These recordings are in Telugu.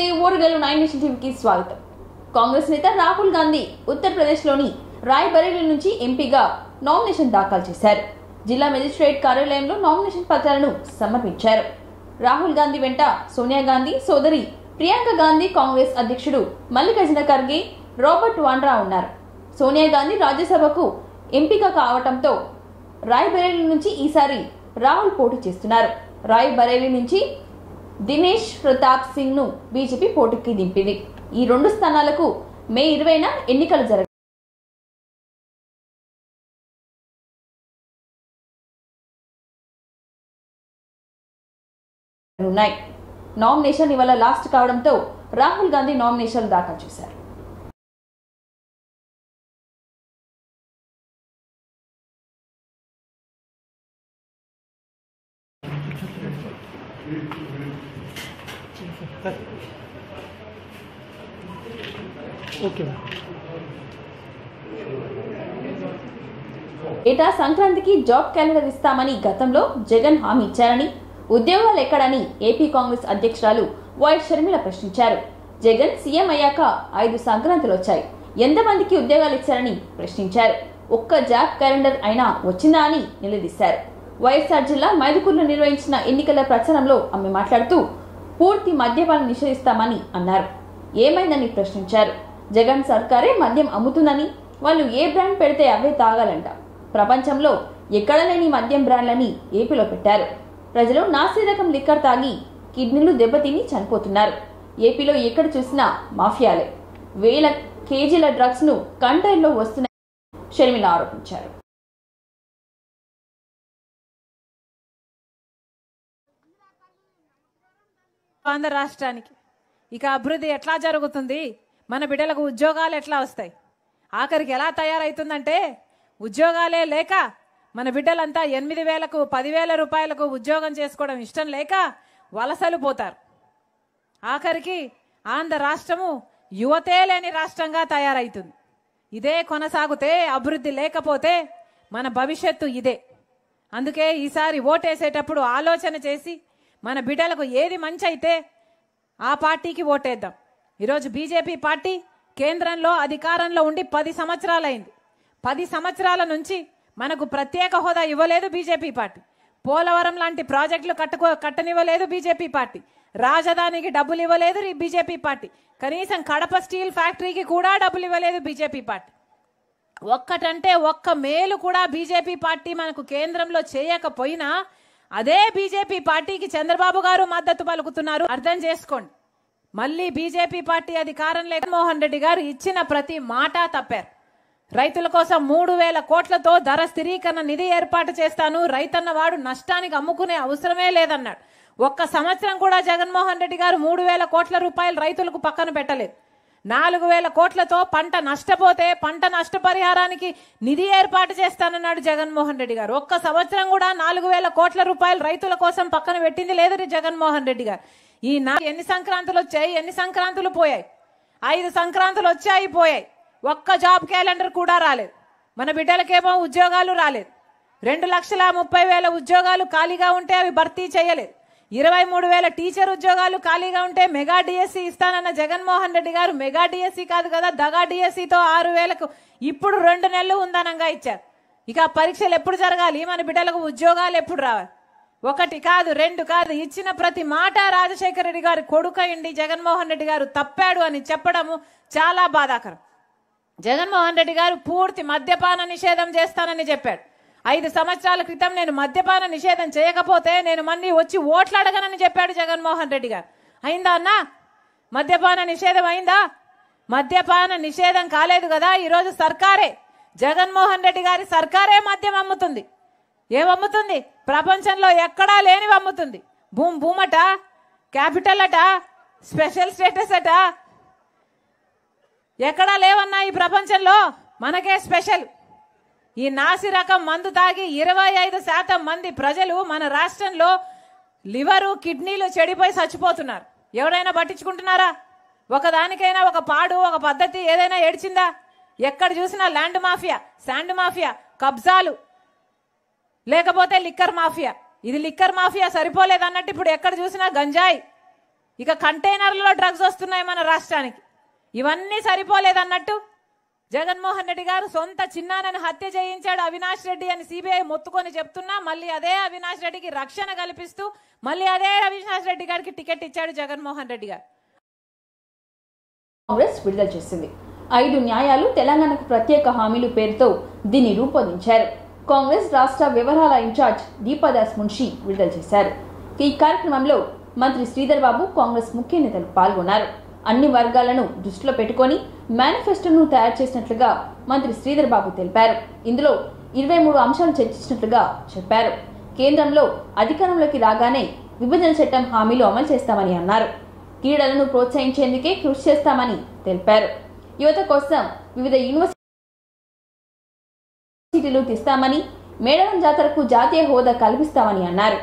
నమస్తే ఓరుగల్లు 9 నేషన్ టీవీకి స్వాగతం. కాంగ్రెస్ నేత రాహుల్ గాంధీ ఉత్తరప్రదేశ్లోని రాయ్బరేలీ నుంచి ఎంపీగా నామినేషన్ దాఖలు చేశారు. జిల్లా మెజిస్ట్రేట్ కార్యాలయంలో నామినేషన్ పత్రాలను సమర్పించారు. రాహుల్ గాంధీ వెంట సోనియా గాంధీ సోదరి ప్రియాంక గాంధీ, కాంగ్రెస్ అధ్యక్షుడు మల్లికార్జున ఖర్గే, రాబర్ట్ వాడ్రా ఉన్నారు. సోనియా గాంధీ రాజ్యసభకు ఎంపిక కావడంతో రాయ్బరేలీ నుంచి ఈసారి రాహుల్ పోటీ చేస్తున్నారు. రాయ్బరేలీ నుంచి దినేష్ ప్రతాప్ సింగ్ ను బీజేపీ పోటీకి దింపింది. ఈ రెండు స్థానాలకు మే 20న ఎన్నికలు జరగనున్నాయి. నామినేషన్ ఇవాళ లాస్ట్ కావడంతో రాహుల్ గాంధీ నామినేషన్ దాఖలు చేశారు. ఏటా సంక్రాంతికి జాబ్ క్యాలెండర్ ఇస్తామని గతంలో జగన్ హామీ ఇచ్చారని, ఉద్యోగాలు ఎక్కడని ఏపీ కాంగ్రెస్ అధ్యక్షురాలు వైఎస్ షర్మిల ప్రశ్నించారు. జగన్ సీఎం అయ్యాక 5 సంక్రాంతులు వచ్చాయి, ఎంతమందికి ఉద్యోగాలు ఇచ్చారని ప్రశ్నించారు. ఒక్క జాబ్ క్యాలెండర్ అయినా వచ్చిందా అని నిలదీశారు. వైఎస్ఆర్ జిల్లా మైదుకూరులో నిర్వహించిన ఎన్నికల ప్రచారంలో ఆమె మాట్లాడుతూ పూర్తి మద్యపానం నిషేధిస్తామని అన్నారు. ఏమైందని ప్రశ్నించారు. జగన్ సర్కారే మద్యం అమ్ముతుందని, వాళ్ళు ఏ బ్రాండ్ పెడితే అవే తాగాలంట. ప్రపంచంలో ఎక్కడ లేని మద్యం బ్రాండ్లని ఏపీలో పెట్టారు. ప్రజలు నాసి రకం లిక్కర్ తాగి కిడ్నీలు దెబ్బతిని చనిపోతున్నారు. ఏపీలో ఎక్కడ చూసినా మాఫియాలే. వేల కేజీల డ్రగ్స్ ను కంటైనర్లో వస్తున్నాయని షర్మిల ఆరోపించారు. ఆంధ్ర రాష్ట్రానికి ఇక అభివృద్ధి ఎట్లా జరుగుతుంది, మన బిడ్డలకు ఉద్యోగాలు ఎట్లా వస్తాయి, ఆఖరికి ఎలా తయారైతుందంటే ఉద్యోగాలే లేక మన బిడ్డలంతా 8,000కు 10,000 రూపాయలకు ఉద్యోగం చేసుకోవడం ఇష్టం లేక వలసలు పోతారు. ఆఖరికి ఆంధ్ర రాష్ట్రము యువతే లేని రాష్ట్రంగా తయారైతుంది. ఇదే కొనసాగితే, అభివృద్ధి లేకపోతే మన భవిష్యత్తు ఇదే. అందుకే ఈసారి ఓటేసేటప్పుడు ఆలోచన చేసి మన బిడ్డలకు ఏది మంచి అయితే ఆ పార్టీకి ఓటేద్దాం. ఈరోజు బీజేపీ పార్టీ కేంద్రంలో అధికారంలో ఉండి 10 సంవత్సరాలైంది. 10 సంవత్సరాల నుంచి మనకు ప్రత్యేక హోదా ఇవ్వలేదు బీజేపీ పార్టీ. పోలవరం లాంటి ప్రాజెక్టులు కట్టనివ్వలేదు బీజేపీ పార్టీ. రాజధానికి డబ్బులు ఇవ్వలేదు బీజేపీ పార్టీ. కనీసం కడప స్టీల్ ఫ్యాక్టరీకి కూడా డబ్బులు ఇవ్వలేదు బీజేపీ పార్టీ. ఒక్కటంటే ఒక్క మేలు కూడా బీజేపీ పార్టీ మనకు కేంద్రంలో చేయకపోయినా అదే బీజేపీ పార్టీకి చంద్రబాబు గారు మద్దతు పలుకుతున్నారు. అర్థం చేసుకోండి. మళ్ళీ బీజేపీ పార్టీ అధికారంలో జగన్మోహన్ రెడ్డి గారు ఇచ్చిన ప్రతి మాట తప్పారు. రైతుల కోసం 3,000 కోట్లతో ధర స్థిరీకరణ నిధి ఏర్పాటు చేస్తాను, రైతన్న వాడు నష్టానికి అమ్ముకునే అవసరమే లేదన్నాడు. ఒక్క సంవత్సరం కూడా జగన్మోహన్ రెడ్డి గారు 3,000 కోట్ల రూపాయలు రైతులకు పక్కన పెట్టలేదు. 4,000 కోట్లతో పంట నష్టపోతే పంట నష్టపరిహారానికి నిధి ఏర్పాటు చేస్తానన్నాడు జగన్మోహన్ రెడ్డి గారు. ఒక్క సంవత్సరం కూడా 4,000 కోట్ల రూపాయలు రైతుల కోసం పక్కన పెట్టింది లేదు జగన్మోహన్ రెడ్డి గారు. ఈ ఎన్ని సంక్రాంతులు వచ్చాయి, ఎన్ని సంక్రాంతులు పోయాయి? 5 సంక్రాంతులు వచ్చాయి, పోయాయి. ఒక్క జాబ్ క్యాలెండర్ కూడా రాలేదు. మన బిడ్డలకేమో ఉద్యోగాలు రాలేదు. 2,30,000 ఉద్యోగాలు ఖాళీగా ఉంటే అవి భర్తీ చేయలేదు. 23,000 టీచర్ ఉద్యోగాలు ఖాళీగా ఉంటే మెగా డిఎస్సి ఇస్తానన్న జగన్మోహన్ రెడ్డి గారు మెగా డిఎస్సి కాదు కదా, దగా డిఎస్సితో 6,000కు ఇప్పుడు 2 నెలలు ఉందనంగా ఇచ్చారు. ఇక పరీక్షలు ఎప్పుడు జరగాలి, మన బిడ్డలకు ఉద్యోగాలు ఎప్పుడు రావాలి? 1 కాదు 2 కాదు, ఇచ్చిన ప్రతి మాట రాజశేఖర రెడ్డి గారు కొడుకయండి జగన్మోహన్ రెడ్డి గారు తప్పాడు అని చెప్పడము చాలా బాధాకరం. జగన్మోహన్ రెడ్డి గారు పూర్తి మద్యపాన నిషేధం చేస్తానని చెప్పాడు. 5 సంవత్సరాల క్రితం నేను మద్యపాన నిషేధం చేయకపోతే నేను మళ్ళీ వచ్చి ఓట్లు అడగనని చెప్పాడు జగన్మోహన్ రెడ్డి గారు. అయిందా అన్నా? మద్యపాన నిషేధం అయిందా? మద్యపాన నిషేధం కాలేదు కదా. ఈరోజు సర్కారే, జగన్మోహన్ రెడ్డి గారి సర్కారే మద్యం అమ్ముతుంది. ఏమమ్ముతుంది? ప్రపంచంలో ఎక్కడా లేనివి అమ్ముతుంది. భూమట, క్యాపిటల్ అట, స్పెషల్ స్టేటస్ అట, ఎక్కడా లేవన్నా ఈ ప్రపంచంలో, మనకే స్పెషల్. ఈ నాసి రకం మందు తాగి 25% మంది ప్రజలు మన రాష్ట్రంలో లివరు, కిడ్నీలు చెడిపోయి చచ్చిపోతున్నారు. ఎవరైనా పట్టించుకుంటున్నారా? ఒకదానికైనా ఒక పాడు, ఒక పద్ధతి ఏదైనా ఏడ్చిందా? ఎక్కడ చూసినా ల్యాండ్ మాఫియా, శాండ్ మాఫియా, కబ్జాలు, లేకపోతే లిక్కర్ మాఫియా. ఇది లిక్కర్ మాఫియా సరిపోలేదన్నట్టు ఇప్పుడు ఎక్కడ చూసినా గంజాయి, ఇక కంటైనర్లలో డ్రగ్స్ వస్తున్నాయి మన రాష్ట్రానికి. ఇవన్నీ సరిపోలేదన్నట్టు జగన్మోహన్ రెడ్డి గారు సొంత చిన్నానని హత్య చేయించాడు అవినాష్ రెడ్డి అని సిబిఐ మొత్తుకొని చెప్తున్నా మళ్ళీ అదే అవినాష్ రెడ్డికి రక్షణ కల్పిస్తూ మళ్ళీ అదే అవినాష్ రెడ్డి గారికి టికెట్ ఇచ్చాడు జగన్మోహన్ రెడ్డి గారు. కాంగ్రెస్ విడుదల చేసింది 5 న్యాయాలు తెలంగాణకు ప్రత్యేక హామీలు పేరుతో దీన్ని రూపొందించారు. కాంగ్రెస్ రాష్ట్ర వ్యవహారాల ఇన్ఛార్జ్ దీపాదాస్ మున్షి విడుదల చేశారు. ఈ కార్యక్రమంలో మంత్రి శ్రీధర్ బాబు కాంగ్రెస్ ముఖ్య నేతలు పాల్గొన్నారు. అన్ని వర్గాలను దృష్టిలో పెట్టుకొని మేనిఫెస్టోను తయారు చేసినట్లుగా మంత్రి శ్రీధర్ బాబు తెలిపారు. ఇందులో 23 అంశాలు చర్చించినట్లుగా చెప్పారు. కేంద్రంలో అధికారంలోకి రాగానే విభజన చట్టం హామీలు అమలు చేస్తామని అన్నారు. క్రీడలను ప్రోత్సహించేందుకే కృషి చేస్తామని తెలిపారు. యువత కోసం వివిధ యూనివర్సిటీలు తీస్తామని, మేడారం జాతరకు జాతీయ హోదా కల్పిస్తామని అన్నారు.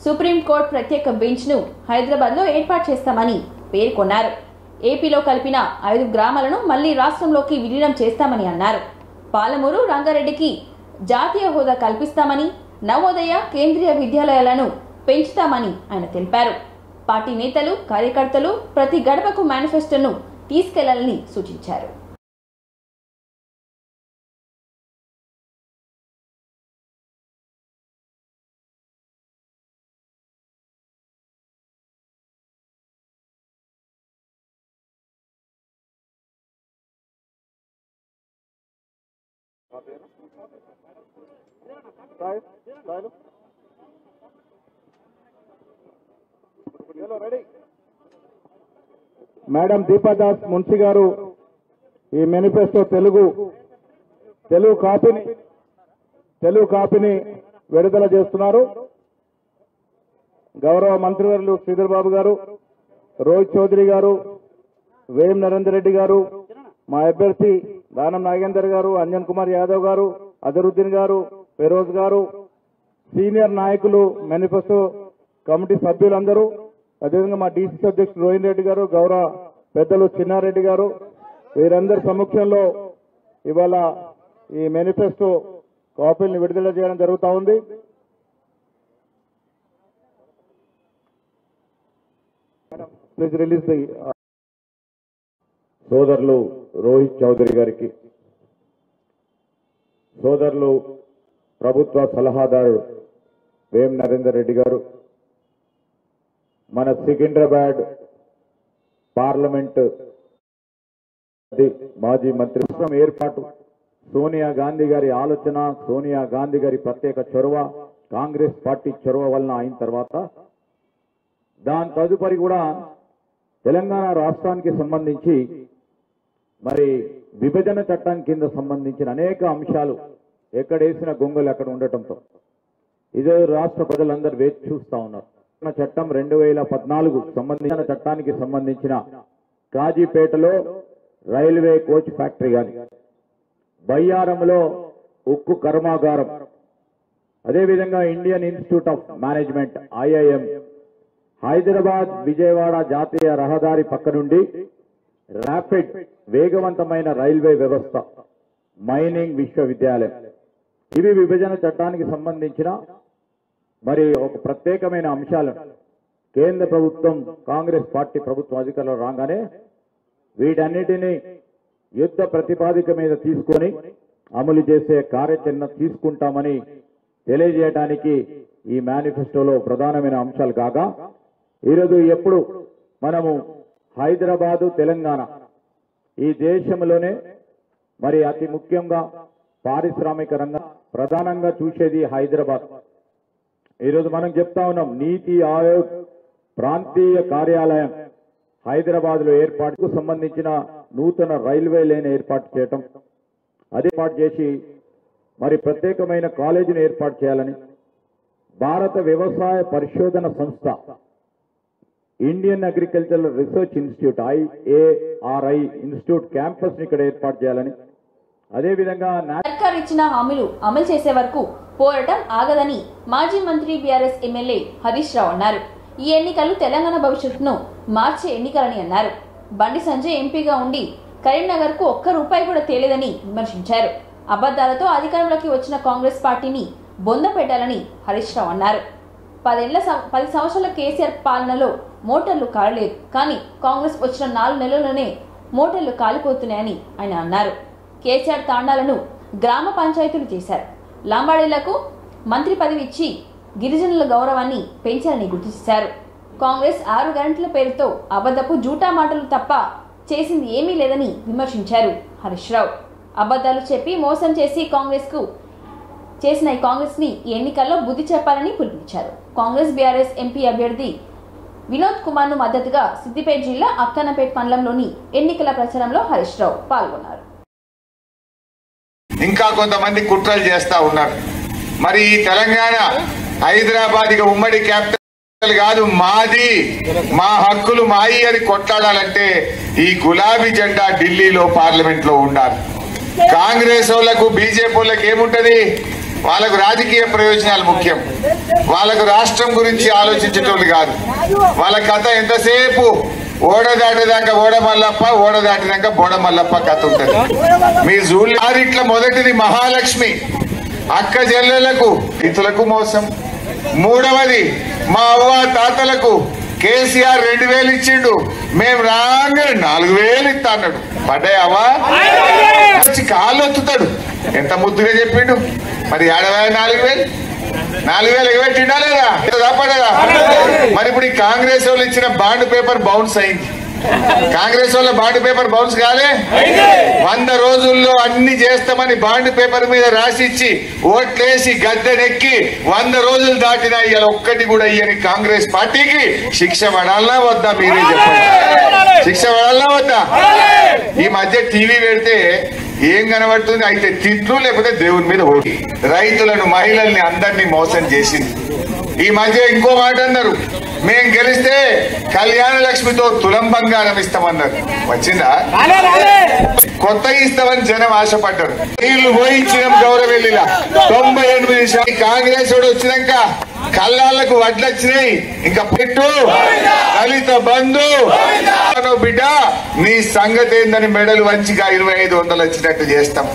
సుప్రీంకోర్టు ప్రత్యేక బెంచ్ ను హైదరాబాద్ లో ఏర్పాటు చేస్తామని పేర్కొన్నారు. ఏపీలో కలిపిన 5 గ్రామాలను మళ్లీ రాష్ట్రంలోకి విలీనం చేస్తామని అన్నారు. పాలమూరు రంగారెడ్డికి జాతీయ హోదా కల్పిస్తామని, నవోదయ కేంద్రీయ విద్యాలయాలను పెంచుతామని ఆయన తెలిపారు. పార్టీ నేతలు కార్యకర్తలు ప్రతి గడపకు మేనిఫెస్టోను తీసుకెళ్లాలని సూచించారు. మేడం దీపాదాస్ మున్షి గారు ఈ మేనిఫెస్టో తెలుగు కాపీని విడుదల చేస్తున్నారు. గౌరవ మంత్రివర్యులు శ్రీధర్ బాబు గారు, రోహిత్ చౌదరి గారు, వేం నరేందర్ రెడ్డి గారు, మా అభ్యర్థి దానం నాగేందర్ గారు, అంజన్ కుమార్ యాదవ్ గారు, అజరుద్దీన్ గారు, ఫెరోజ్ గారు, సీనియర్ నాయకులు, మేనిఫెస్టో కమిటీ సభ్యులందరూ, అదేవిధంగా మా డీసీసీ అధ్యక్షుడు రోహిన్ రెడ్డి గారు, గౌరవ పెద్దలు చిన్నారెడ్డి గారు, వీరందరి సమక్షంలో ఇవాళ ఈ మేనిఫెస్టో కాపీలను విడుదల చేయడం జరుగుతూ ఉంది. ప్లీజ్ రిలీజ్ ది సోదరులు రోహిత్ చౌదరి గారికి, సోదరులు ప్రభుత్వ సలహాదారు వేం నరేందర్ రెడ్డి గారు, మన సికింద్రాబాద్ పార్లమెంట్ మాజీ మంత్రి ఏర్పాటు, సోనియా గాంధీ గారి ఆలోచన, సోనియా గాంధీ గారి ప్రత్యేక చొరవ, కాంగ్రెస్ పార్టీ చొరవ వలన అయిన తర్వాత దాని తదుపరి కూడా తెలంగాణ రాష్ట్రానికి సంబంధించి మరి విభజన చట్టం కింద సంబంధించిన అనేక అంశాలు ఎక్కడేసిన గొంగలు అక్కడ ఉండటంతో ఇదే రాష్ట్ర ప్రజలందరూ వేచి చూస్తా ఉన్నారు. చట్టం 2014 సంబంధించిన చట్టానికి సంబంధించిన కాజీపేటలో రైల్వే కోచ్ ఫ్యాక్టరీ కానీ, బయ్యారంలో ఉక్కు కర్మాగారం, అదేవిధంగా Indian institute of management IIM, Hyderabad Vijayawada జాతీయ రహదారి పక్క నుండి ర్యాపిడ్ వేగవంతమైన రైల్వే వ్యవస్థ, మైనింగ్ విశ్వవిద్యాలయం, ఇవి విభజన చట్టానికి సంబంధించిన మరి ఒక ప్రత్యేకమైన అంశాలు. కేంద్ర ప్రభుత్వం కాంగ్రెస్ పార్టీ ప్రభుత్వం అధికారంలో రాగానే వీటన్నిటినీ యుద్ధ ప్రతిపాదిక మీద తీసుకొని అమలు చేసే కార్యాచరణ తీసుకుంటామని తెలియజేయడానికి ఈ మేనిఫెస్టోలో ప్రధానమైన అంశాలు కాగా, ఈరోజు ఎప్పుడు మనము హైదరాబాదు తెలంగాణ ఈ దేశంలోనే మరి అతి ముఖ్యంగా పారిశ్రామిక రంగం ప్రధానంగా చూసేది హైదరాబాద్. ఈరోజు మనం చెప్తా ఉన్నాం, నీతి ఆయోగ్ ప్రాంతీయ కార్యాలయం హైదరాబాద్ లో ఏర్పాటుకు సంబంధించిన నూతన రైల్వే లైన్ ఏర్పాటు చేయటం, అది ఏర్పాటు చేసి మరి ప్రత్యేకమైన కాలేజీని ఏర్పాటు చేయాలని భారత వ్యవసాయ పరిశోధన సంస్థ Indian agricultural research institute IARI institute campus ఇక్కడ ఏర్పాటు చేయాలని, అదేవిధంగా సర్కార్ ఇచ్చిన హామీలు అమలు చేసే వరకు పోరాటం ఆగదని మాజీ మంత్రి బీఆర్ఎస్ ఎమ్మెల్యే హరీష్ రావు అన్నారు. ఈ ఎన్నికలు తెలంగాణ భవిష్యత్తును మార్చే ఎన్నికలని అన్నారు. బండి సంజయ్ ఎంపీగా ఉండి కరీంనగర్ కు ఒక్క రూపాయి కూడా తేలేదని విమర్శించారు. అబద్దాలతో అధికారంలోకి వచ్చిన కాంగ్రెస్ పార్టీని బొంద పెట్టాలని హరీష్ రావు అన్నారు. 10 సంవత్సరాల కేసీఆర్ పాలనలో మోటార్లు కాలలేదు, కానీ కాంగ్రెస్ వచ్చిన 4 నెలల్లోనే మోటార్లు కాలిపోతున్నాయని ఆయన అన్నారు. కేసీఆర్ తాండాలను గ్రామ పంచాయతీలు చేశారు. లంబాడీలకు మంత్రి పదవి ఇచ్చి గిరిజనుల గౌరవాన్ని పెంచారని గుర్తు చేశారు. కాంగ్రెస్ 6 గ్యారెంటీల పేరుతో అబద్ధపు జూటా మాటలు తప్ప చేసింది ఏమీ లేదని విమర్శించారు హరీష్ రావు. అబద్ధాలు చెప్పి మోసం చేసి కాంగ్రెస్ ని ఎన్నికల్లో బుద్ధి చెప్పాలని పిలుపునిచ్చారు. కాంగ్రెస్ బీఆర్ఎస్ ఎంపీ అభ్యర్థి వినోద్ కుమార్ ను మద్దతుగా సిద్దిపేట జిల్లా అక్కన్నపేట మండలంలోని ఎన్నికల ప్రచారంలో హరీష్ రావు పాల్గొన్నారు. ఇంకా కొంతమంది కుట్రలు చేస్తా ఉన్నారు. మరి ఈ తెలంగాణ హైదరాబాద్ ఇక ఉమ్మడి క్యాపిటల్ కాదు, మాది, మా హక్కులు మాయి అని కొట్లాడాలంటే ఈ గులాబీ జెండా ఢిల్లీలో పార్లమెంట్ లో ఉండాలి. కాంగ్రెస్ వాళ్ళకు బీజేపీ వాళ్ళకి ఏముంటది, వాళ్ళకు రాజకీయ ప్రయోజనాలు ముఖ్యం, వాళ్ళకు రాష్ట్రం గురించి ఆలోచించేటోళ్ళు కాదు. వాళ్ళ కథ ఎంతసేపు ఓడ దాటేదాకా ఓడ మల్లప్ప, ఓడ దాటినాక బోడ మల్లప్ప కథ ఉంటుంది. మీరు జూళ్ళ మొదటిది మహాలక్ష్మి, అక్క చెల్లెలకు ఇతులకు మోసం. మూడవది మా అవ్వ తాతలకు కేసీఆర్ 2000 ఇచ్చిండు, మేము రాగా 4000 ఇస్తా అన్నాడు. పడ్డాయవా వచ్చి కాళ్ళు ఒత్తుతాడు, ఎంత ముద్దుగా చెప్పిండు. మరి 4000 ఎగబెట్టిండా లేదా, తప్పడదా? మరి ఇప్పుడు ఈ కాంగ్రెస్ వాళ్ళు ఇచ్చిన బాండ్ పేపర్ బౌన్స్ అయింది. కాంగ్రెస్ వాళ్ళ బాండ్ పేపర్ బౌన్స్ కాలే. 100 రోజుల్లో అన్ని చేస్తామని బాండ్ పేపర్ మీద రాసిచ్చి ఓట్లేసి గద్దెనెక్కి 100 రోజులు దాటినా ఇవాళ ఒక్కటి కూడా ఇయ్యని కాంగ్రెస్ పార్టీకి శిక్ష పడాలనా వద్దా? మీరే చెప్పండి, శిక్ష పడాలనా వద్దా? ఈ మధ్య టీవీ పెడితే ఏం కనబడుతుంది, అయితే తిట్లు లేకపోతే దేవుని మీద ఓటి. రైతులను, మహిళల్ని అందరినీ మోసం చేసింది. ఈ మధ్య ఇంకో మాట అన్నారు, మేం గెలిస్తే కళ్యాణ లక్ష్మితో తులం బంగారం ఇస్తామన్నారు. వచ్చిందా? కొత్తగా ఇస్తామని జనం ఆశపడ్డారు. వీళ్ళు పోయించడం గౌరవెల్లిలా 98 కాంగ్రెస్ వాడు వచ్చినాక కళ్ళాళ్లకు వడ్లు వచ్చినాయి. ఇంకా పెట్టు దళిత బంధు బిడ్డ, నీ సంగతి ఏందని మెడలు వంచిగా 2500 వచ్చినట్టు చేస్తాం.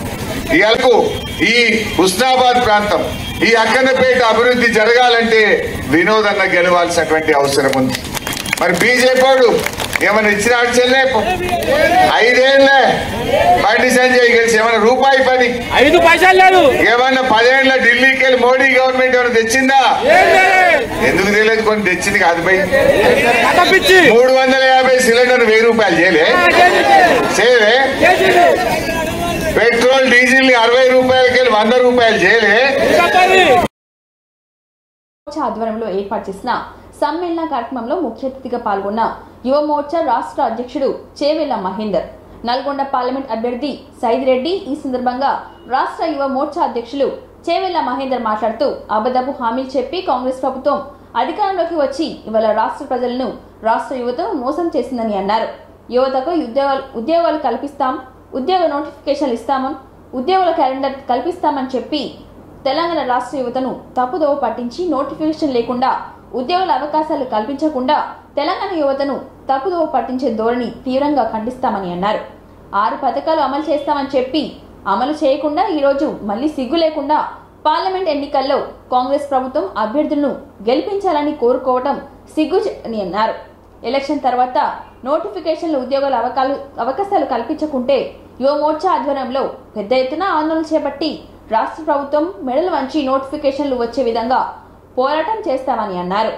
ఇయాలకు ఈ హుస్నాబాద్ ప్రాంతం, ఈ అక్కన్నపేట అభివృద్ధి జరగాలంటే వినోద్ అన్న గెలవాల్సినటువంటి అవసరం ఉంది. మరి బీజేపీ వాడు ఏమైనా ఇచ్చిన చెల్లే 5 ఏళ్లే బండి సంజయ్ గెలిచి ఏమైనా రూపాయి పని 5 పైసలు లేదు. ఏమన్నా 10 ఏళ్ల ఢిల్లీకి వెళ్ళి మోడీ గవర్నమెంట్ ఏమైనా తెచ్చిందా? ఎందుకు తెలియదు, కొన్ని తెచ్చింది కాదు. 350 సిలిండర్ 1000 రూపాయలు చేయలే. పెట్రోల్ డీజిల్ 60 రూపాయలకి వెళ్ళి 100 రూపాయలు చేయలే. ఆధ్వర్యంలో ఏర్పాటు చేసిన సమ్మేళన కార్యక్రమంలో ముఖ్య అతిథిగా పాల్గొన్న యువ మోర్చా రాష్ట్ర అధ్యక్షుడు చేవెళ్ల మహేందర్, నల్గొండ పార్లమెంట్ అభ్యర్థి సైదిరెడ్డి. ఈ సందర్భంగా రాష్ట్ర యువ మోర్చా అధ్యక్షులు చేవెళ్ల మహేందర్ మాట్లాడుతూ అబద్ధపు హామీలు చెప్పి కాంగ్రెస్ ప్రభుత్వం అధికారంలోకి వచ్చి ఇవాళ రాష్ట్ర ప్రజలను, రాష్ట్ర యువతను మోసం చేసిందని అన్నారు. యువతకు ఉద్యోగాలు కల్పిస్తాం, ఉద్యోగ నోటిఫికేషన్లు ఇస్తామని, ఉద్యోగుల క్యాలెండర్ కల్పిస్తామని చెప్పి తెలంగాణ రాష్ట్ర యువతను తప్పుదోవ పట్టించి నోటిఫికేషన్ లేకుండా ఉద్యోగుల అవకాశాలు కల్పించకుండా తెలంగాణ యువతను తప్పుదోవ పట్టించే ధోరణి తీవ్రంగా ఖండిస్తామని అన్నారు. 6 పథకాలు అమలు చేస్తామని చెప్పి అమలు చేయకుండా ఈరోజు మళ్లీ సిగ్గు లేకుండా పార్లమెంట్ ఎన్నికల్లో కాంగ్రెస్ ప్రభుత్వం అభ్యర్థులను గెలిపించాలని కోరుకోవడం సిగ్గు అని అన్నారు. ఎలక్షన్ తర్వాత నోటిఫికేషన్లు ఉద్యోగాల అవకాశాలు కల్పించకుంటే యువ మోర్చా ఆధ్వర్యంలో పెద్ద ఎత్తున ఆందోళన చేపట్టి రాష్ట్ర ప్రభుత్వం మెడలు వంచి నోటిఫికేషన్లు వచ్చే విధంగా పోరాటం చేస్తామని అన్నారు.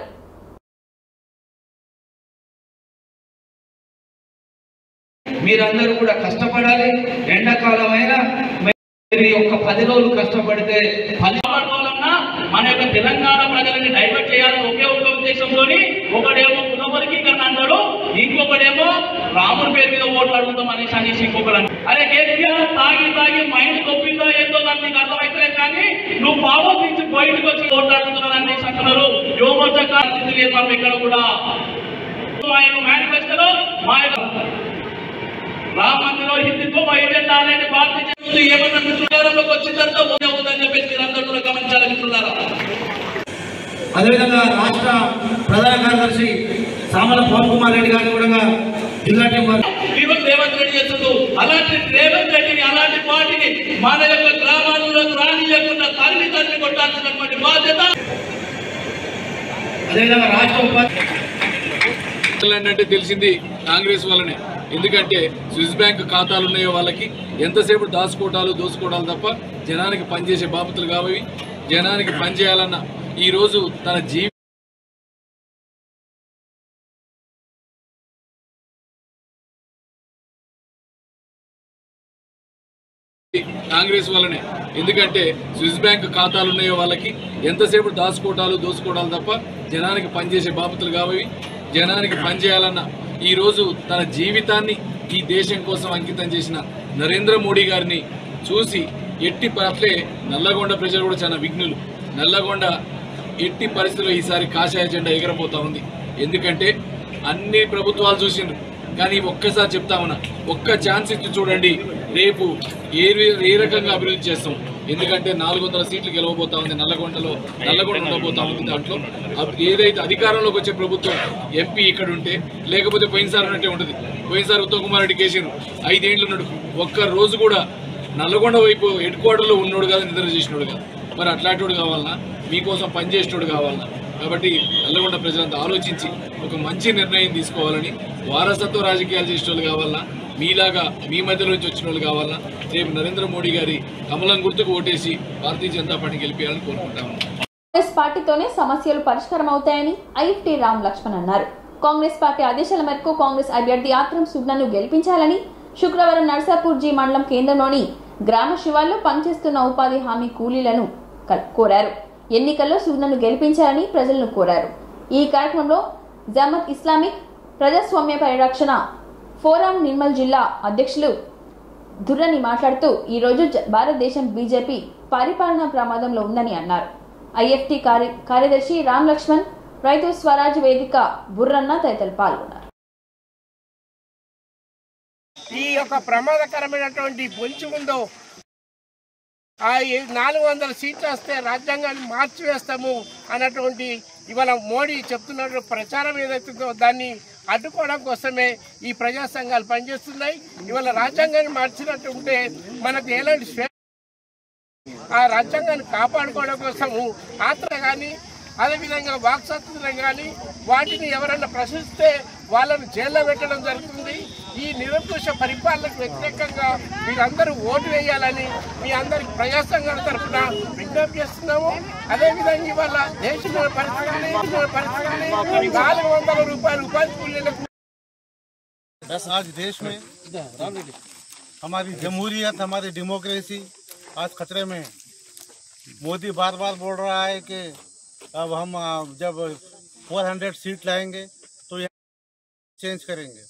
మీరందరూ కూడా కష్టపడాలి. ఎండాకాలం అయినా మీ యొక్క 10 రోజులు కష్టపడితే మన యొక్క తెలంగాణ ప్రజలని డైవర్ట్ చేయాలని ఒకే ఒక ఉద్దేశంతోని ఒకడేమో పునర్వర్గీకరణ అంటాడు, ఇంకొకడేమో రాముడి పేరు మీద ఓట్లు అడుగుతాం అనేసి ఇంకొకడు. అరే కేసీఆర్ తాగి మైండ్ తొప్పిందో ఏందో దాన్ని నీకు అర్థమైతే కానీ నువ్వు పాపం నుంచి బయటకు వచ్చి ఓట్లు అడుగుతున్నారు అనేసి అంటున్నారు. యువమోర్చా కార్యక్రమం లేదు మనం ఇక్కడ కూడా. ఆయన మేనిఫెస్టోలో మా రామ మందిరం హిందుత్వం ఎజెండా అనేది భారతీయ ఏమన్నా మిత్రులలోకి వచ్చిన తర్వాత అవుతుందని చెప్పేసి మీరందరూ కూడా గమనించాలి మిత్రులారా. అదేవిధంగా రాష్ట్ర ప్రధాన కార్యదర్శి సామల పవన్ కుమార్ రెడ్డి గారిని కూడా జిల్లా రేవంత్ రెడ్డి చేస్తుండ్రు. అలాంటి రేవంత్ రెడ్డిని, అలాంటి పార్టీని మన యొక్క గ్రామాలలో రానియకుండా తరిమి కొట్టాల్సినటువంటి బాధ్యత అదేవిధంగా రాష్ట్ర ఉపాధి అంటే తెలిసింది కాంగ్రెస్ వల్లనే. ఎందుకంటే స్విస్ బ్యాంక్ ఖాతాలు ఉన్నాయో వాళ్ళకి ఎంతసేపు దోసుకోవడాలు తప్ప జనానికి పనిచేసే బాపతులు కావవి. జనానికి పనిచేయాలన్న ఈరోజు తన కాంగ్రెస్ వల్లనే. ఎందుకంటే స్విస్ బ్యాంక్ ఖాతాలు ఉన్నాయో వాళ్ళకి ఎంతసేపు దోసుకోవడాలు తప్ప జనానికి పనిచేసే బాపతులు కావవి. జనానికి పనిచేయాలన్న ఈరోజు తన జీవితాన్ని ఈ దేశం కోసం అంకితం చేసిన నరేంద్ర మోడీ గారిని చూసి ఎట్టి అట్లే నల్లగొండ ప్రజలు కూడా చాలా విఘ్నులు. నల్లగొండ ఎట్టి పరిస్థితుల్లో ఈసారి కాషాయ జెండా ఎగరబోతా ఉంది. ఎందుకంటే అన్ని ప్రభుత్వాలు చూసిండ్రు, కానీ ఒక్కసారి చెప్తా ఉన్నా, ఒక్క ఛాన్స్ ఇచ్చి చూడండి, రేపు ఏ రకంగా అభివృద్ధి చేస్తాం. ఎందుకంటే 400 సీట్లు గెలవబోతా ఉంది నల్లగొండ ఉండబోతా ఉంది. దాంట్లో ఏదైతే అధికారంలోకి వచ్చే ప్రభుత్వం ఎంపీ ఇక్కడ ఉంటే, లేకపోతే పోయినసారి ఉన్నట్టే ఉంటుంది. పోయినసారి ఉత్తమ్ కుమార్ రెడ్డి కేసీఆర్ 5 ఏళ్ళు ఉన్నాడు, ఒక్క రోజు కూడా నల్లగొండ వైపు హెడ్ క్వార్టర్లో ఉన్నాడు కాదు, నిద్ర చేసినోడు కాదు. మరి అట్లాంటి కావాలన్నా, మీకోసం పనిచేసేటోడు కావాలన్నా. కాబట్టి నల్లగొండ ప్రజలంతా ఆలోచించి ఒక మంచి నిర్ణయం తీసుకోవాలని, వారసత్వ రాజకీయాలు చేసేటోళ్ళు కావాలన్నా, మీలాగా మీ మధ్యలో నుంచి వచ్చిన వాళ్ళు కావాలన్నా రేపు నరేంద్ర మోడీ గారి కమలం గుర్తుకు ఓటేసి భారతీయ జనతా పార్టీ గెలిపేయాలని కోరుకుంటాము. కాంగ్రెస్ పార్టీతోనే సమస్యలు పరిష్కారం అవుతాయని ఐఎఫ్టీ రామ్ లక్ష్మణ్ అన్నారు. కాంగ్రెస్ పార్టీ ఆదేశాల మేరకు కాంగ్రెస్ అభ్యర్థి ఆత్రం సుగ్నను గెలిపించాలని శుక్రవారం నర్సాపూర్ జీ మండలం కేంద్రంలోని గ్రామ శివార్లో పనిచేస్తున్న ఉపాధి హామీ కూలీలను కోరారు. ఎన్నికల్లో సుగ్నను గెలిపించాలని ప్రజలను కోరారు. ఈ కార్యక్రమంలో జమాత్ ఇస్లామిక్ ప్రజాస్వామ్య పరిరక్షణ ఫోరం నిర్మల్ జిల్లా అధ్యక్షులు దుర్రని మాట్లాడుతూ ఈ రోజు భారతదేశం బీజేపీ పరిపాలనా ప్రమాదంలో ఉందని అన్నారు. ఐఎఫ్టీ కార్యదర్శి రామ్ లక్ష్మణ్, రైతు స్వరాజ్ వేదిక బుర్రన్న తదితరులు పాల్గొన్నారు. ఈ యొక్క ప్రమాదకరమైనటువంటి పొంచి ఉందో ఆ 400 సీట్లు వస్తే రాజ్యాంగాన్ని మార్చివేస్తాము అన్నటువంటి ఇవాళ మోడీ చెప్తున్న ప్రచారం ఏదైతుందో దాన్ని అడ్డుకోవడం కోసమే ఈ ప్రజా సంఘాలు పనిచేస్తున్నాయి. ఇవాళ రాజ్యాంగాన్ని మార్చినట్టు ఉంటే మనకు ఎలాంటి ఆ రాజ్యాంగాన్ని కాపాడుకోవడం కోసము ఆత్ర కానీ అదేవిధంగా వాక్ స్వాతంత్రం కానీ వాటిని ఎవరన్నా ప్రశ్నిస్తే వాళ్ళను జైల్లో పెట్టడం జరుగుతుంది. ఈ నిరంకుశ పరిపాలనకు వ్యతిరేకంగా మీరందరూ ఓటు వేయాలని మీ అందరికి ప్రజా సంఘాల తరఫున విజ్ఞప్తి చేస్తున్నాము. అదేవిధంగా ఇవాళ దేశంలో పరిస్థితుల్ని 400 రూపాయలు ఉపాధి కూలీలకు आज देश में हमारी जमहूरियत, हमारी डेमोक्रेसी आज खतरे में है। मोदी बार बार बोल रहा है कि अब हम जब 400 सीट लाएंगे तो ये चेंज करेंगे।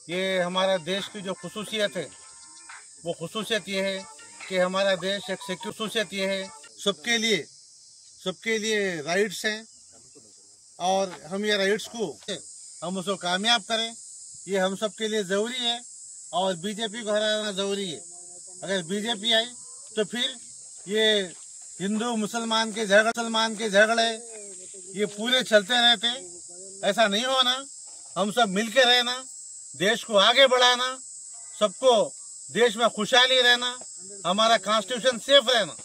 ये हमारा देश की जो खुसूसियत है वो खुसूसियत ये है कि हमारा देश एक सिक्योर, खुसूसियत ये है सबके लिए राइट्स हैं और हम ये राइट्स को हम उसको कामयाब करें, ये हम सब के लिए जरूरी है। और बीजेपी को हराना जरूरी है। अगर बीजेपी आई तो फिर ये हिंदू मुसलमान के झगड़े ये पूरे चलते रहते, ऐसा नहीं होना। हम सब मिलके रहना, देश को आगे बढ़ाना, सबको देश में खुशहाली रहना, हमारा कॉन्स्टिट्यूशन सेफ रहना,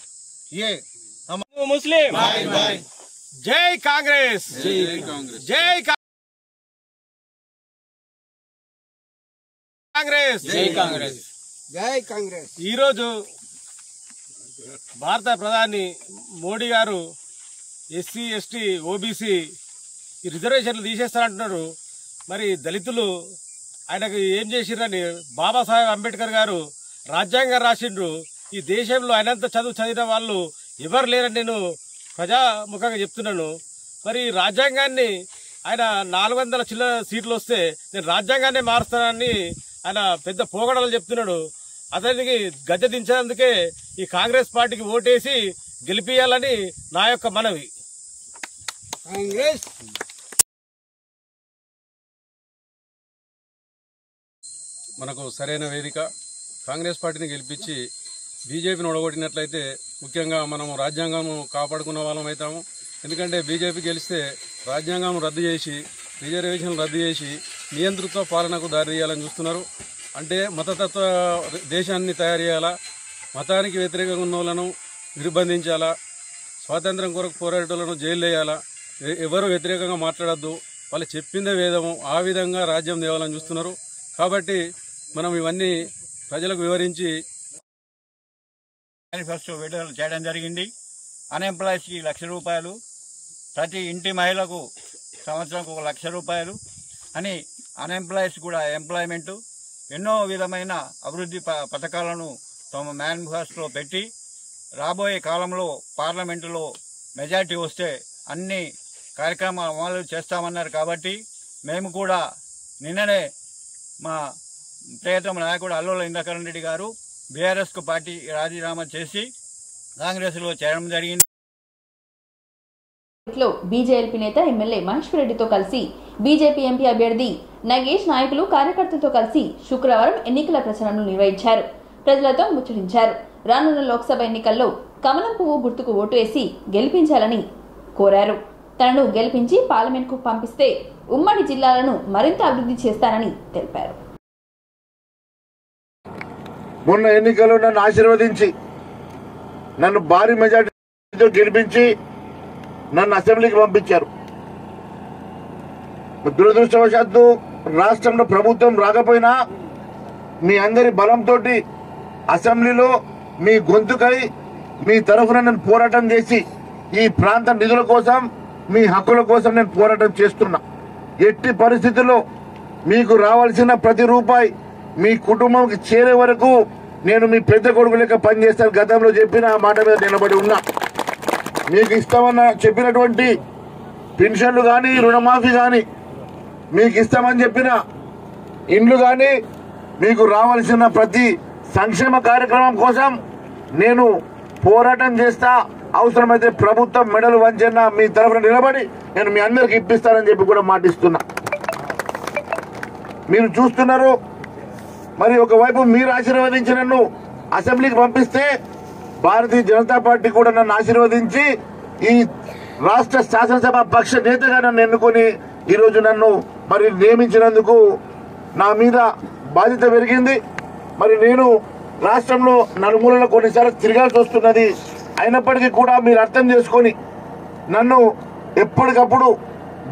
ये हम मुस्लिम भाई जय कांग्रेस, जय కాంగ్రెస్. ఈరోజు భారత ప్రధాని మోడీ గారు ఎస్సీ ఎస్టీ ఓబీసీ రిజర్వేషన్లు తీసేస్తారంటున్నారు. మరి దళితులు ఆయనకు ఏం చేసిరని బాబాసాహెబ్ అంబేద్కర్ గారు రాజ్యాంగం రాసిండ్రు. ఈ దేశంలో ఆయనంత చదివిన వాళ్ళు ఎవరు లేరని నేను ప్రజాముఖంగా చెప్తున్నాను. మరి రాజ్యాంగాన్ని ఆయన 400 చిల్లర సీట్లు వస్తే నేను రాజ్యాంగాన్ని మారుస్తానని ఆయన పెద్ద పోగడలు చెప్తున్నాడు. అతనికి గద్దె దించేందుకే ఈ కాంగ్రెస్ పార్టీకి ఓటేసి గెలిపియాలని నా యొక్క మనవి. కాంగ్రెస్ మనకు సరైన వేదిక. కాంగ్రెస్ పార్టీని గెలిపించి బీజేపీని ఓడగొట్టినట్లయితే ముఖ్యంగా మనము రాజ్యాంగం కాపాడుకున్న వాళ్ళం అవుతాము. ఎందుకంటే బీజేపీ గెలిస్తే రాజ్యాంగం రద్దు చేసి, రిజర్వేషన్లు రద్దు చేసి నియంతృత్వ పాలనకు దారి తీయాలని చూస్తున్నారు. అంటే మతతత్వ దేశాన్ని తయారు చేయాలా, మతానికి వ్యతిరేకంగా ఉన్న వాళ్ళను నిర్బంధించాలా, స్వాతంత్రం కొరకు పోరాటోళ్లను జైలు వేయాలా, ఎవరు వ్యతిరేకంగా మాట్లాడద్దు, వాళ్ళు చెప్పిందే వేదము, ఆ విధంగా రాజ్యం దేవాలని చూస్తున్నారు. కాబట్టి మనం ఇవన్నీ ప్రజలకు వివరించి మేనిఫెస్టో విడుదల చేయడం జరిగింది. అన్ఎంప్లాయీస్కి 1,00,000 రూపాయలు, ప్రతి ఇంటి మహిళకు సంవత్సరంకు 1,00,000 రూపాయలు అని, అన్ఎంప్లాయీస్ కూడా ఎంప్లాయ్మెంటు, ఎన్నో విధమైన అభివృద్ధి పథకాలను తమ మేనిఫెస్టోలో పెట్టి రాబోయే కాలంలో పార్లమెంటులో మెజార్టీ వస్తే అన్ని కార్యక్రమాలు అమలు చేస్తామన్నారు. కాబట్టి మేము కూడా నిన్ననే మా ప్రియతమ నాయకుడు అల్లుల ఇంద్రకరణ్ రెడ్డి గారు బీఆర్ఎస్కు పార్టీ రాజీనామా చేసి కాంగ్రెస్లో చేరడం జరిగింది. బీజేపీ నేత ఎమ్మెల్యే మహేశ్వర్ రెడ్డితో కలిసి బీజేపీ ఎంపీ అభ్యర్థి నగేష్ నాయకులు కార్యకర్తలతో కలిసి శుక్రవారం ఎన్నికల ప్రచారంను నిర్వహించారు. ప్రజలతో ముచ్చటించారు. రానున్న లోక్సభ ఎన్నికల్లో కమలం పువ్వు గుర్తుకు ఓటు వేసి గెలిపించాలని కోరారు. తనను గెలిపించి పార్లమెంట్కు పంపిస్తే ఉమ్మడి జిల్లాలను మరింత అభివృద్ధి చేస్తానని తెలిపారు. మొన్న ఎన్నికల్లో నన్ను ఆశీర్వదించి నన్ను భారీ మెజార్టీతో గెలిపించి నన్ను అసెంబ్లీకి పంపించారు. దురదృష్టవశాత్తు రాష్ట్రంలో ప్రభుత్వం రాకపోయినా మీ అందరి బలంతో అసెంబ్లీలో మీ గొంతుకై మీ తరఫున నేను పోరాటం చేసి ఈ ప్రాంత నిధుల కోసం, మీ హక్కుల కోసం నేను పోరాటం చేస్తున్నా. ఎట్టి పరిస్థితుల్లో మీకు రావాల్సిన ప్రతి రూపాయి మీ కుటుంబంకి చేరే వరకు నేను మీ పెద్ద కొడుకు లెక్క పనిచేస్తాను. గతంలో చెప్పిన ఆ మాట మీద నిలబడి ఉన్నా. మీకు ఇస్తామన్న చెప్పినటువంటి పెన్షన్లు కానీ, రుణమాఫీ కానీ, మీకు ఇస్తామని చెప్పిన ఇండ్లు కానీ, మీకు రావాల్సిన ప్రతి సంక్షేమ కార్యక్రమం కోసం నేను పోరాటం చేస్తా. అవసరమైతే ప్రభుత్వం మెడలు వంచన్నా మీ తరఫున నిలబడి నేను మీ అందరికి ఇప్పిస్తానని చెప్పి కూడా మాటిస్తున్నా. మీరు చూస్తున్నారు. మరి ఒకవైపు మీరు ఆశీర్వదించి నన్ను అసెంబ్లీకి పంపిస్తే భారతీయ జనతా పార్టీ కూడా నన్ను ఆశీర్వదించి ఈ రాష్ట్ర శాసనసభ పక్ష నేతగా నన్ను ఎన్నుకొని ఈరోజు నన్ను మరి నియమించినందుకు నా మీద బాధ్యత పెరిగింది. మరి నేను రాష్ట్రంలో నలుమూలలో కొన్నిసార్లు తిరగాల్సి వస్తున్నది. అయినప్పటికీ కూడా మీరు అర్థం చేసుకొని నన్ను ఎప్పటికప్పుడు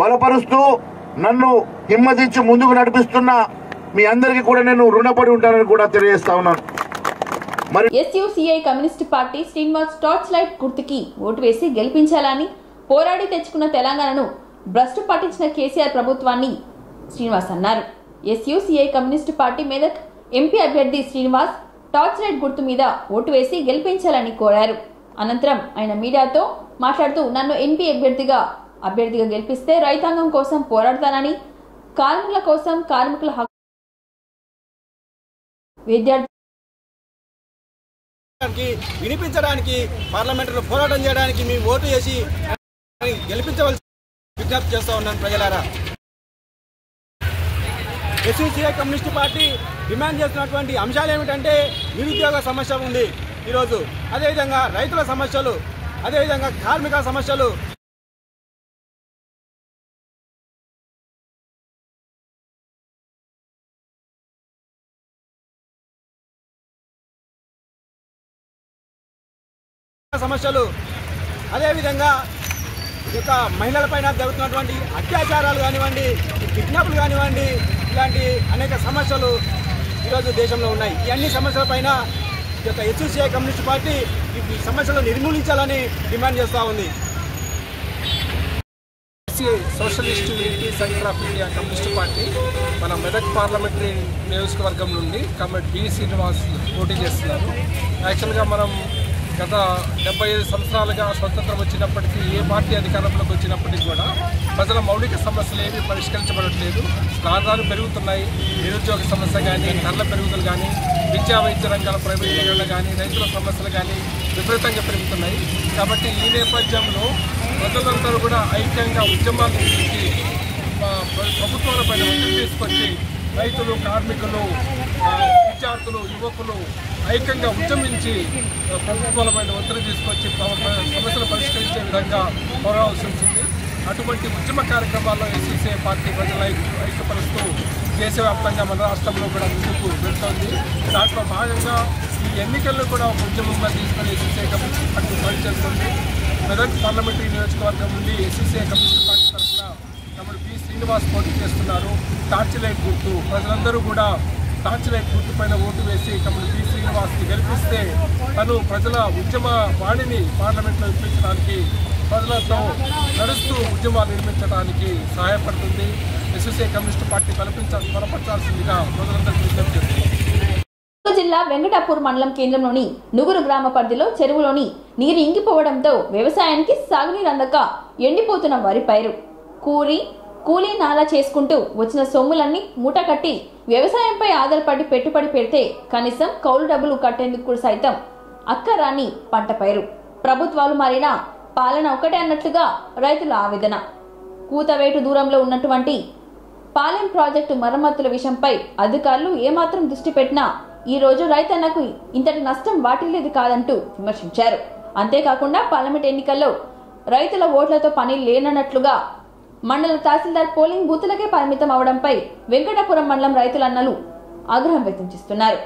బలపరుస్తూ నన్ను హిమ్మతించి ముందుకు నడిపిస్తున్న మీ అందరికీ కూడా నేను రుణపడి ఉంటానని కూడా తెలియజేస్తా ఉన్నాను. SUCI communist party Srinivas torch light గుర్తుకి ఓటు వేసి గెలిపించాలని పోరాడి తెచ్చుకున్న తెలంగాణను భ్రష్టు పట్టించిన కేసీఆర్ ప్రభుత్వాన్ని శ్రీనివాస్ అన్నారు. SUCI communist party Medak MP అభ్యర్థి శ్రీనివాస్ టార్చ్ లైట్ గుర్తు మీద ఓటు వేసి గెలిపించాలని కోరారు. అనంతరం ఆయన మీడియాతో మాట్లాడుతూ నన్ను ఎంపీ అభ్యర్థిగా గెలిపిస్తే రైతాంగం కోసం పోరాడతానని, కార్మికుల కోసం, కార్మికుల హక్కు, విద్యార్థి వినిపించడానికి, పార్లమెంటులో పోరాటం చేయడానికి మేము ఓటు వేసి గెలిపించవలసి విజ్ఞప్తి చేస్తా ఉన్నాను. ప్రజలారా, ఎస్యూసీఐ కమ్యూనిస్ట్ పార్టీ డిమాండ్ చేస్తున్నటువంటి అంశాలు ఏమిటంటే నిరుద్యోగ సమస్య ఉంది ఈరోజు, అదేవిధంగా రైతుల సమస్యలు, అదేవిధంగా కార్మిక సమస్యలు, అదేవిధంగా ఇక మహిళలపైన జరుగుతున్నటువంటి అత్యాచారాలు కానివ్వండి, కిడ్నాప్లు కానివ్వండి, ఇలాంటి అనేక సమస్యలు ఈరోజు దేశంలో ఉన్నాయి. ఈ అన్ని సమస్యలపైన ఈ యొక్క ఎస్యూసీఐ కమ్యూనిస్ట్ పార్టీ ఈ సమస్యలను నిర్మూలించాలని డిమాండ్ చేస్తూ ఉంది. Socialist unity centre of India communist party మన మెదక్ పార్లమెంటరీ నియోజకవర్గం నుండి కమిటీ బి శ్రీనివాస్ పోటీ చేస్తున్నారు. యాక్చువల్గా మనం గత 75 సంవత్సరాలుగా స్వతంత్రం వచ్చినప్పటికీ ఏ పార్టీ అధికారంలోకి వచ్చినప్పటికీ కూడా ప్రజల మౌలిక సమస్యలు ఏమీ పరిష్కరించబడట్లేదు. ప్రాంతాలు పెరుగుతున్నాయి. నిరుద్యోగ సమస్య కానీ, ధరల పెరుగుదల కానీ, విద్యా వైద్య రంగాల ప్రైవేటీకరణ కానీ, రైతుల సమస్యలు కానీ విపరీతంగా పెరుగుతున్నాయి. కాబట్టి ఈ నేపథ్యంలో ప్రజలందరూ కూడా ఐక్యంగా ఉద్యమాలు నిర్వహించి ప్రభుత్వాలపైన ఒత్తిడి తీసుకొచ్చి రైతులు, కార్మికులు, విద్యార్థులు, యువకులు ఐక్యంగా ఉద్యమించి ప్రభుత్వాలపైన ఒత్తిడి తీసుకొచ్చి సమస్యలు పరిష్కరించే విధంగా పోరాడాల్సి వచ్చింది. అటువంటి ఉద్యమ కార్యక్రమాల్లో ఎస్యూసీఐ పార్టీ ప్రజల ఐక్యపరుస్తూ దేశవ్యాప్తంగా మన రాష్ట్రంలో కూడా ముందుకు వెళ్తోంది. దాంట్లో భాగంగా ఈ ఎన్నికల్లో కూడా ఒక ఉద్యమంగా తీసుకొని ఎస్సీసీఐ కమ్యూనిస్ట్ పార్టీ పనిచేస్తుంది. మెదక్ పార్లమెంటరీ నియోజకవర్గం నుండి ఎస్సీసీఐ కమ్యూనిస్ట్ పార్టీ తరఫున తమ్ముడు పి శ్రీనివాస్ పోటీ చేస్తున్నారు. టార్చ్ లైట్ గుర్తు, ప్రజలందరూ కూడా టార్చ్ లైట్ గుర్తు పైన ఓటు వేసి తమ్ముడు పి శ్రీనివాస్ని గెలిపిస్తే తను ప్రజల ఉద్యమ వాణిని పార్లమెంట్లో వినిపించడానికి, ప్రజలతో నడుస్తూ ఉద్యమాలు నిర్మించడానికి సహాయపడుతుంది. ఎస్సీసీఐ కమ్యూనిస్ట్ పార్టీ బలపరచాల్సిందిగా ప్రజలందరికీ విజ్ఞప్తి చేస్తున్నారు. జిల్లా వెంకటాపూర్ మండలం కేంద్రంలోని నుగురు గ్రామ పరిధిలో చెరువులోని నీరు ఇంకిపోవడంతో వ్యవసాయానికి సాగునీరు అందక ఎండిపోతున్న వరి పైరు, కూలీ నాలా చేసుకుంటూ వచ్చిన సొమ్ములన్నీ మూట కట్టి వ్యవసాయంపై ఆధారపడి పెట్టుబడి పెడితే కనీసం కౌలు డబ్బులు కట్టేందుకు సైతం అక్కరాని పంట పైరు. ప్రభుత్వాలు మారినా పాలన ఒకటే అన్నట్లుగా రైతుల ఆవేదన. కూతవేటు దూరంలో ఉన్నటువంటి పాలెం ప్రాజెక్టు మరమ్మతుల విషయంపై అధికారులు ఏమాత్రం దృష్టి పెట్టినా ఈ రోజు రైతన్నకు ఇంతటి నష్టం వాటిల్లేది కాదంటూ విమర్శించారు. అంతేకాకుండా పార్లమెంట్ ఎన్నికల్లో రైతుల ఓట్లతో పని లేనన్నట్లుగా మండల తహసీల్దార్ పోలింగ్ బూతులకే పరిమితం అవడంపై వెంకటాపురం మండలం రైతులన్నలు ఆగ్రహం వ్యక్తం చేస్తున్నారు.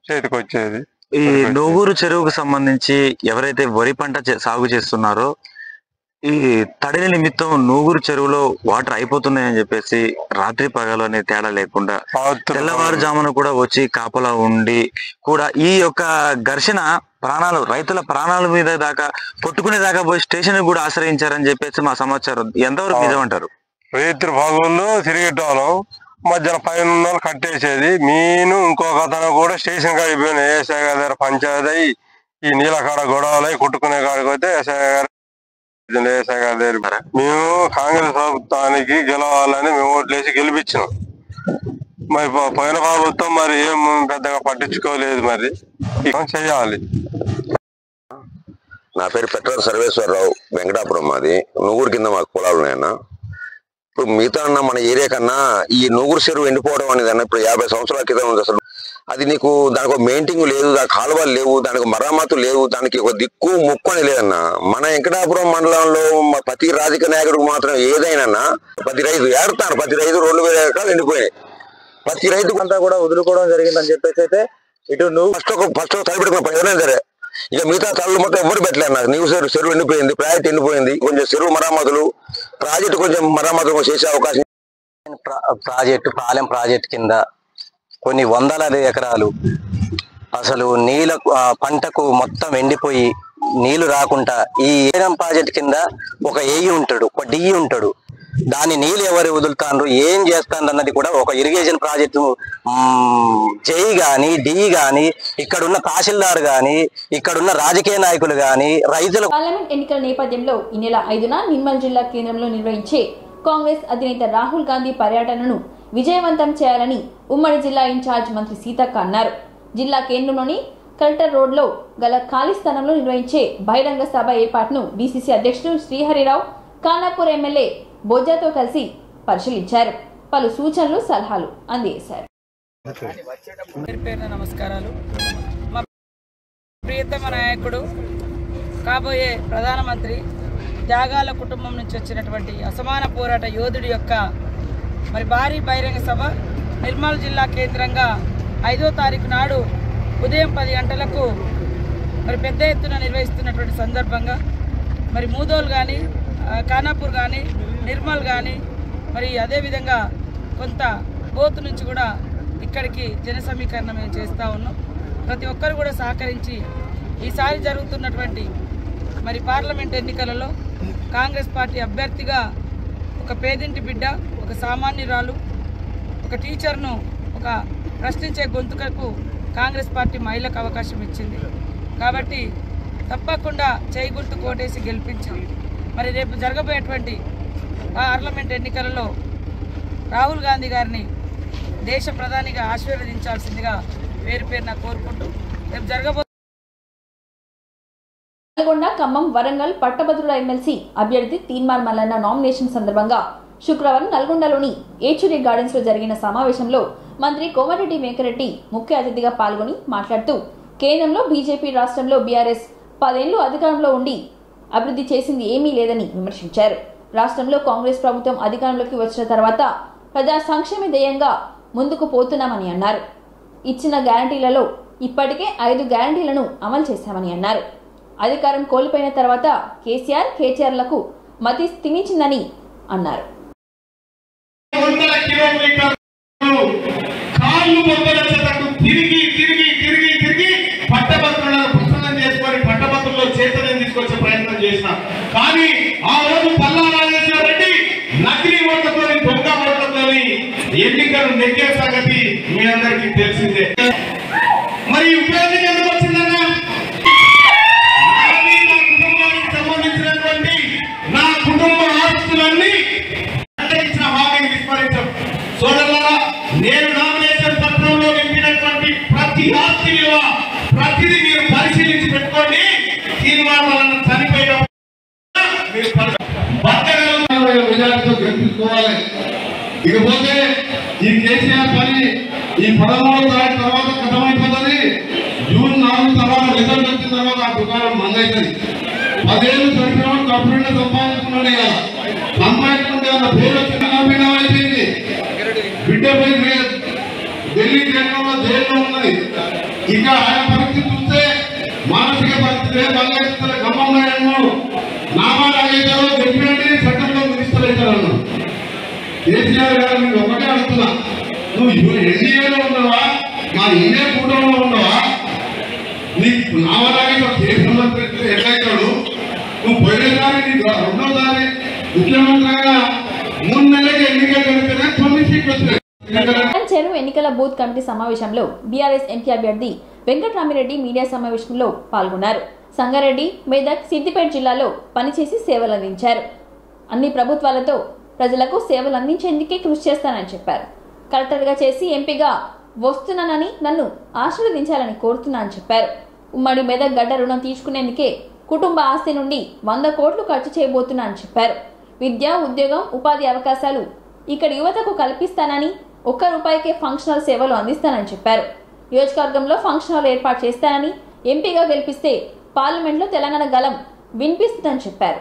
చేతికి వచ్చేది. ఈ నూగూరు చెరువుకు సంబంధించి ఎవరైతే వరి పంట సాగు చేస్తున్నారో ఈ తడిని నిమిత్తం నూగూరు చెరువులో వాటర్ అయిపోతున్నాయని చెప్పేసి రాత్రి పగలు అనే తేడా లేకుండా తెల్లవారుజామున కూడా వచ్చి కాపలా ఉండి కూడా ఈ యొక్క ఘర్షణ రైతుల ప్రాణాల మీద దాకా కొట్టుకునే దాకా పోయి స్టేషన్ కూడా ఆశ్రయించారని చెప్పేసి మా సమాచారం. ఎంతవరకు నిజమంటారు? రైతుల భాగంలో తిరిగేటాను మధ్యాహ్నం పైన కట్టేసేది. నేను ఇంకొక అతను కూడా స్టేషన్ కాడికి పోయిన ఏఎస్ఐ గారి దగ్గర పంచాయతీ ఈ నీళ్ళ కాడ గొడవలు కొట్టుకునే కాడికి పోతే ఏఎస్ఐ గారి దగ్గర మేము కాంగ్రెస్ ప్రభుత్వానికి గెలవాలని మేము ఓట్లేసి గెలిపించినాం. మరి పోయిన ప్రభుత్వం మరి ఏం పెద్దగా పట్టించుకోలేదు. మరి చేయాలి. నా పేరు పెట్రోల్ సర్వేశ్వరరావు, వెంకటాపురం. మాది నూగూరు కింద మాకు పొలాలు ఉన్నాయన్న. ఇప్పుడు మిగతా అన్న మన ఏరియా కన్నా ఈ నూగూరు చెరువు ఎండిపోవడం అనేది అన్న ఇప్పుడు 50 సంవత్సరాల క్రితం ఉంది. అసలు అది నీకు దానికి ఒక మెయింటైన్ లేదు, దానికి కాలువలు లేవు, దానికి మరమ్మతులు లేవు, దానికి ఒక దిక్కు ముక్కు అని లేదన్న. మన వెంకటాపురం మండలంలో ప్రతి రాజకీయ నాయకుడికి మాత్రం ఏదైనా ప్రతి రైతు ఏడతాను, ప్రతి రైతు 2000 ఎకరాలు ఎండిపోయాయి. ప్రతి రైతుకు అంతా కూడా వదులుకోవడం జరిగిందని చెప్పేసి అయితే ఇటు నువ్వు ఫస్ట్ తలపెట్టుకున్న ఎవరైనా సరే ఇక మిగతా తల్లు మొత్తం ఎవరు పెట్టలేదు. నాకు నీవు చెరువు ఎండిపోయింది, ప్రాజెక్ట్ ఎండిపోయింది, కొంచెం చెరువు మరమ్మతులు ప్రాజెక్టు కొంచెం మరమ్మతులు చేసే అవకాశం. పాలెం ప్రాజెక్టు కింద కొన్ని వందల ఎకరాలు అసలు నీళ్ళ పంటకు మొత్తం ఎండిపోయి నీళ్లు రాకుండా ఈ ఏరం ప్రాజెక్టు కింద ఒక ఏఈ ఉంటాడు, ఒక డిఈ ఉంటాడు. దాని నీళ్ళు ఎవరు వదులుతాండ్రు, ఏం చేస్తాండ్రు అన్నది కూడా ఒక ఇరిగేషన్ ప్రాజెక్టు జై గాని డిఈ గాని ఇక్కడున్న తహసీల్దార్ గాని ఇక్కడున్న రాజకీయ నాయకులు గాని రైతులు. పార్లమెంట్ ఎన్నికల నేపథ్యంలో ఈ నెల 5న నిర్మల్ జిల్లా కేంద్రంలో నిర్వహించే కాంగ్రెస్ అధినేత రాహుల్ గాంధీ పర్యటనను విజయవంతం చేయాలని ఉమ్మడి జిల్లా ఇన్ఛార్జ్ మంత్రి సీతక్క అన్నారు. జిల్లా కేంద్రంలోని కలెక్టర్ రోడ్లో గల ఖాళీ స్థలంలో నిర్వహించే బహిరంగ సభ ఏర్పాటును డీసీసీ అధ్యక్షుడు శ్రీహరిరావు ఖానాపూర్ ఎమ్మెల్యే బొజ్జాతో కలిసి పరిశీలించారు. పలు సూచనలు సలహాలు అందజేశారు. నమస్కారాలు. మా ప్రియతమ నాయకుడు కాబోయే ప్రధానమంత్రి త్యాగాల కుటుంబం నుంచి వచ్చినటువంటి అసమాన పోరాట యోధుడి యొక్క మరి భారీ బహిరంగ సభ నిర్మల్ జిల్లా కేంద్రంగా 5వ తారీఖు నాడు ఉదయం 10 గంటలకు మరి పెద్ద ఎత్తున నిర్వహిస్తున్నటువంటి సందర్భంగా మరి మూదోల్ కానీ ఖానాపూర్ కానీ నిర్మల్ కానీ మరి అదేవిధంగా కొంత బోతు నుంచి కూడా ఇక్కడికి జన సమీకరణ మేము చేస్తూ ఉన్నాం. ప్రతి ఒక్కరు కూడా సహకరించి ఈసారి జరుగుతున్నటువంటి మరి పార్లమెంట్ ఎన్నికలలో కాంగ్రెస్ పార్టీ అభ్యర్థిగా ఒక పేదింటి బిడ్డ, ఒక సామాన్యురాలు, ఒక టీచర్ను ఒక ప్రశ్నించే గొంతుకకు కాంగ్రెస్ పార్టీ మహిళకు అవకాశం ఇచ్చింది. కాబట్టి తప్పకుండా చేయి గుర్తు కోటేసి గెలిపించి మరి రేపు జరగబోయేటువంటి పార్లమెంట్ ఎన్నికలలో రాహుల్ గాంధీ గారిని దేశ ప్రధానిగా ఆశీర్వదించాల్సిందిగా పేరు పేరున కోరుకుంటూ రేపు జరగబోయే నల్గొండ, ఖమ్మం, వరంగల్ పట్టభద్రుల ఎమ్మెల్సీ అభ్యర్థి తీన్మార్ మల్లన్న నామినేషన్ సందర్భంగా శుక్రవారం నల్గొండలోని ఏచూరి గార్డెన్స్ లో జరిగిన సమావేశంలో మంత్రి కోమటిరెడ్డి వెంకరెడ్డి ముఖ్య అతిథిగా పాల్గొని మాట్లాడుతూ కేంద్రంలో బీజేపీ, రాష్ట్రంలో బీఆర్ఎస్ 10 ఏళ్లు అధికారంలో ఉండి అభివృద్ధి చేసింది ఏమీ లేదని విమర్శించారు. రాష్ట్రంలో కాంగ్రెస్ ప్రభుత్వం అధికారంలోకి వచ్చిన తర్వాత ప్రజా సంక్షేమ ధ్యేయంగా ముందుకు పోతున్నామని అన్నారు. ఇచ్చిన గ్యారంటీలలో ఇప్పటికే 5 గ్యారంటీలను అమలు చేశామని అన్నారు. అధికారం కోల్పోయిన తర్వాత కేసీఆర్, కేటీఆర్లకు మతి స్థిమించిందని అన్నారు. పట్టభద్రుల్లో చేతనం తీసుకొచ్చే ప్రయత్నం చేసిన కానీ ఆ రోజు పల్లా రాజేశ్వర రెడ్డి నకిలీ ఓట్లతో, దొంగ ఓట్లతో ఎన్నికలు నెగ్గే సంగతి మీ అందరికీ తెలిసిందే. మరి ఉపయోగం ఎందుకు వచ్చిందన్నా? నా కుటుంబానికి సంబంధించినటువంటి నా కుటుంబ ఆస్తులన్నీ ఇచ్చిన హామీని విస్మరించాం. సోదరులారా, నేను నామినేషన్ పత్రంలో నింపినటువంటి ప్రతి ఆస్తి విలువ ప్రతిదీ మీరు పరిశీలించి పెట్టుకోండి. తీర్మానాలను చనిపోయిన మెజార్టీతో గెలిపించుకోవాలి. ఇకపోతే ఈ కేసీఆర్ పని ఈ 13వ తారీఖు తర్వాత కథమైపోతుంది. జూన్ 4 తర్వాత రిజల్ట్ వచ్చిన తర్వాత ఆ దుకాణం మందవుతుంది. 10 ఏళ్ళు చనిపోయిన కంప్యూటర్ సంపాదించుకున్నాడు కదా, సంపాదించుకుంటే అన్న పేరు వచ్చిన అయిపోయింది. బిడ్డ పోయి ఢిల్లీ కేంద్రంలో జైల్లో ఉన్నది. ఇక ఆయన పరిస్థితి చూస్తే మానసిక పరిస్థితి మళ్ళీ ఖమ్మంలో అన్నాడు, నామారాజేశారో చెప్పినండి చట్టంలో మినిస్టర్ అవుతారన్నాడు. కేసీఆర్ గారు మీరు ఒకటే అడుగుతున్నా, నువ్వు ఎన్డీఏలో ఉన్నావా, మా ఇండియా కూటమిలో ఉన్నావా? నీకు నామారాజేశ్వర కేంద్ర మంత్రి ఎట్లయితాడు? నువ్వు పోయినసారి నీకు 2వసారి ముఖ్యమంత్రిగా 3 నెలలకి ఎన్నికలు జరిపితే 9 సీట్లు వచ్చినాయి. చెరువు ఎన్నికల బూత్ కమిటీ సమావేశంలో బీఆర్ఎస్ ఎంపీ అభ్యర్థి వెంకట్రామిరెడ్డి మీడియా సమావేశంలో పాల్గొన్నారు. సంగారెడ్డి, మెదక్, సిద్దిపేట జిల్లాలో పనిచేసి సేవలు అందించారు. అన్ని ప్రభుత్వాలతో ప్రజలకు సేవలు అందించేందుకే కృషి చేస్తానని చెప్పారు. కలెక్టర్గా చేసి ఎంపీగా వస్తున్నానని నన్ను ఆశీర్వదించాలని కోరుతున్నానని చెప్పారు. ఉమ్మడి మెదక్ గడ్డ రుణం తీసుకునేందుకే కుటుంబ ఆస్తి నుండి 100 కోట్లు ఖర్చు చేయబోతున్నానని చెప్పారు. విద్య, ఉద్యోగం, ఉపాధి అవకాశాలు ఇక్కడి యువతకు కల్పిస్తానని, ₹1 ఫంక్షన్ హాల్ సేవలు అందిస్తానని చెప్పారు. నియోజకవర్గంలో ఫంక్షన్ హాల్ ఏర్పాటు చేస్తానని, ఎంపీగా గెలిపిస్తే పార్లమెంట్లో తెలంగాణ గలం వినిపిస్తుందని చెప్పారు.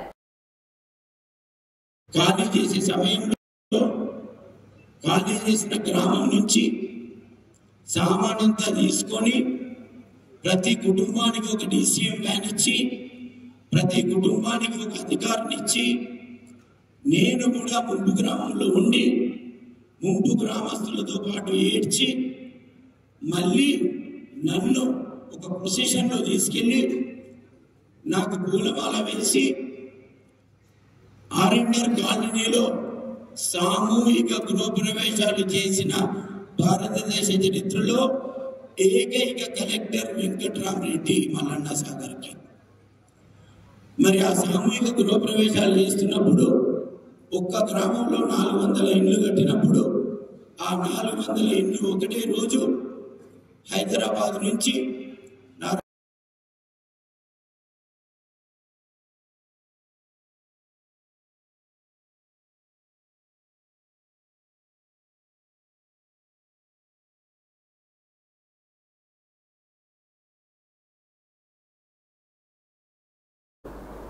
ఖాళీ చేసే సమయంలో ఖాళీ చేసిన గ్రామం నుంచి సామానంతా తీసుకొని ప్రతి కుటుంబానికి ఒక DCM వ్యాన్ ఇచ్చి, ప్రతి కుటుంబానికి ఒక అధికారిని ఇచ్చి, నేను కూడా ముంపు గ్రామంలో ఉండి ముంపు గ్రామస్తులతో పాటు ఏడ్చి మళ్ళీ నన్ను ఒక పొజిషన్లో తీసుకెళ్ళి నాకు పూలమాల వేసి ఆర్ఎన్ఆర్ కాలనీలో సామూహిక గృహప్రవేశాలు చేసిన భారతదేశ చరిత్రలో ఏకైక కలెక్టర్ వెంకట్రామరెడ్డి మల్లన్న సాగర్కి. మరి ఆ సామూహిక గృహప్రవేశాలు చేస్తున్నప్పుడు ఒక్క గ్రామంలో 400 ఇండ్లు కట్టినప్పుడు ఆ 400 ఇండ్లు ఒకటే రోజు హైదరాబాద్ నుంచి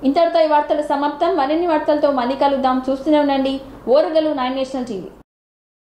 ఇంతటితో ఈ వార్తలు సమాప్తం. మరిన్ని వార్తలతో మళ్ళీ కలుద్దాం. చూస్తూనే ఉండండి ఓరుగల్లు 9 నేషనల్ టీవీ.